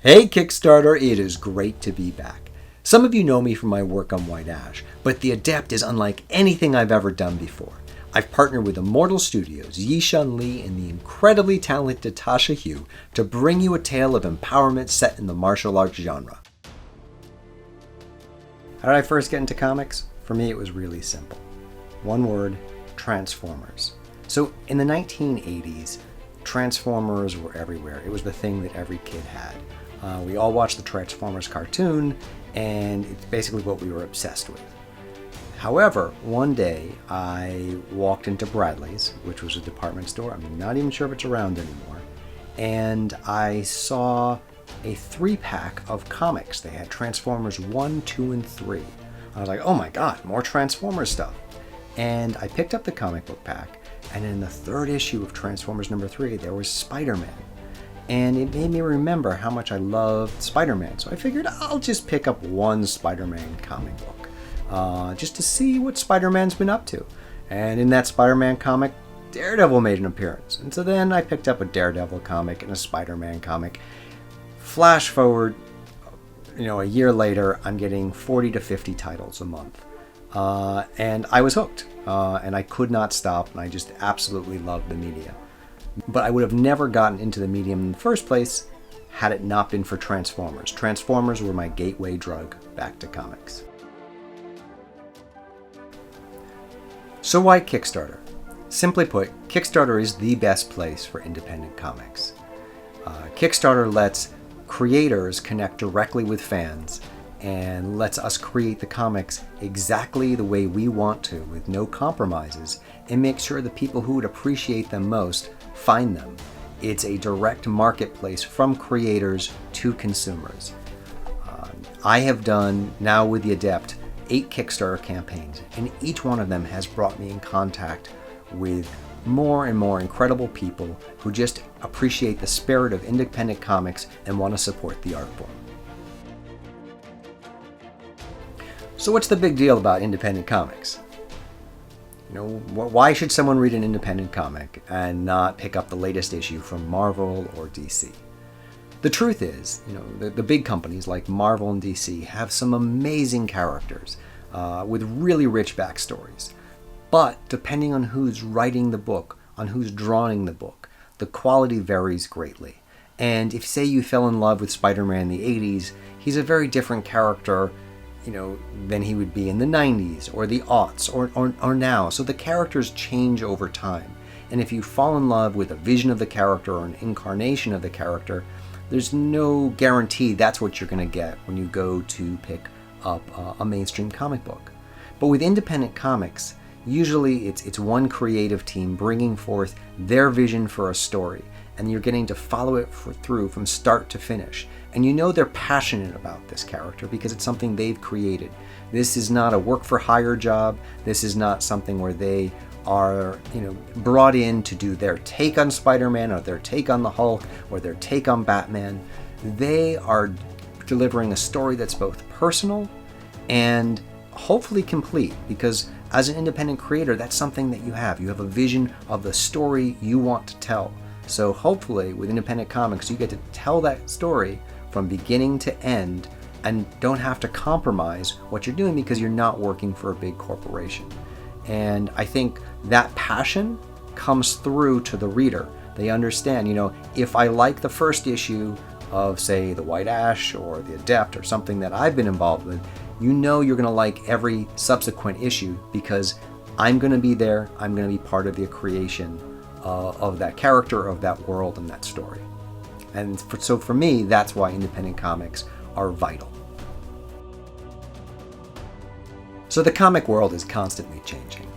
Hey Kickstarter, it is great to be back. Some of you know me from my work on White Ash, but the Adept is unlike anything I've ever done before. I've partnered with Immortal Studios, Yi-Shun Lee, and the incredibly talented Tasha Hugh to bring you a tale of empowerment set in the martial arts genre. How did I first get into comics? For me, it was really simple. One word, Transformers. So in the 1980s, Transformers were everywhere. It was the thing that every kid had. We all watched the Transformers cartoon, and it's basically what we were obsessed with. However, one day I walked into Bradley's, which was a department store. I'm not even sure if it's around anymore. And I saw a 3-pack of comics. They had Transformers 1, 2, and 3. I was like, oh my god, more Transformers stuff. And I picked up the comic book pack, and in the 3rd issue of Transformers number 3, there was Spider-Man. And it made me remember how much I loved Spider-Man. So I figured I'll just pick up one Spider-Man comic book, just to see what Spider-Man's been up to. And in that Spider-Man comic, Daredevil made an appearance. And so then I picked up a Daredevil comic and a Spider-Man comic. Flash forward, a year later, I'm getting 40 to 50 titles a month. And I was hooked, and I could not stop, and I just absolutely loved the media. But I would have never gotten into the medium in the first place had it not been for Transformers. Transformers were my gateway drug back to comics. So why Kickstarter? Simply put, Kickstarter is the best place for independent comics. Kickstarter lets creators connect directly with fans and lets us create the comics exactly the way we want to, with no compromises, and make sure the people who would appreciate them most find them. It's a direct marketplace from creators to consumers. I have done, now with the Adept, 8 Kickstarter campaigns, and each one of them has brought me in contact with more and more incredible people who just appreciate the spirit of independent comics and want to support the art form. So what's the big deal about independent comics? Why should someone read an independent comic and not pick up the latest issue from Marvel or DC? The truth is, the big companies like Marvel and DC have some amazing characters with really rich backstories. But depending on who's writing the book, on who's drawing the book, the quality varies greatly. And if, say, you fell in love with Spider-Man in the 80s, he's a very different character than he would be in the 90s or the aughts or now. So the characters change over time. And if you fall in love with a vision of the character or an incarnation of the character, there's no guarantee that's what you're going to get when you go to pick up a mainstream comic book. But with independent comics, usually it's one creative team bringing forth their vision for a story, and you're getting to follow it through from start to finish. And they're passionate about this character because it's something they've created. This is not a work-for-hire job. This is not something where they are, brought in to do their take on Spider-Man or their take on the Hulk or their take on Batman. They are delivering a story that's both personal and hopefully complete, because as an independent creator, that's something that you have. You have a vision of the story you want to tell. So hopefully with independent comics, you get to tell that story from beginning to end and don't have to compromise what you're doing because you're not working for a big corporation. And I think that passion comes through to the reader. They understand, if I like the first issue of, say, the White Ash or the Adept or something that I've been involved with, you're going to like every subsequent issue because I'm going to be there. I'm going to be part of the creation of that character, of that world, and that story. And so for me, that's why independent comics are vital. So the comic world is constantly changing.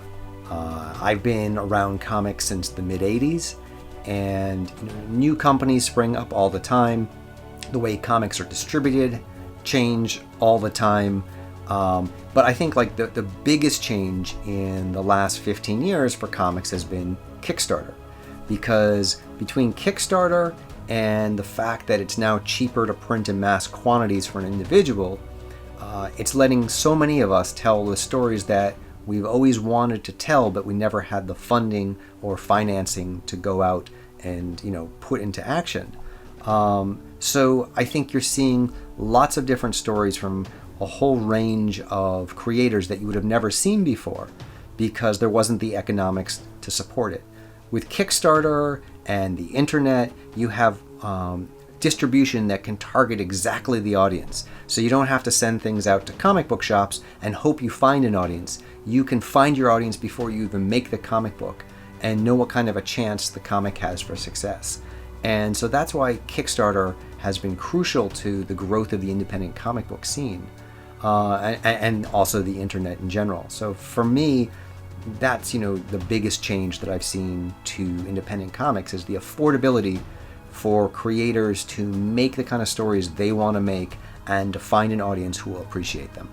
I've been around comics since the mid-'80s, and new companies spring up all the time. The way comics are distributed change all the time. But I think the biggest change in the last 15 years for comics has been Kickstarter. Because between Kickstarter and the fact that it's now cheaper to print in mass quantities for an individual, it's letting so many of us tell the stories that we've always wanted to tell, but we never had the funding or financing to go out and put into action. So I think you're seeing lots of different stories from a whole range of creators that you would have never seen before because there wasn't the economics to support it. With Kickstarter and the internet, you have distribution that can target exactly the audience. So you don't have to send things out to comic book shops and hope you find an audience. You can find your audience before you even make the comic book and know what kind of a chance the comic has for success. And so that's why Kickstarter has been crucial to the growth of the independent comic book scene, and also the internet in general. So for me, that's the biggest change that I've seen to independent comics is the affordability for creators to make the kind of stories they want to make and to find an audience who will appreciate them.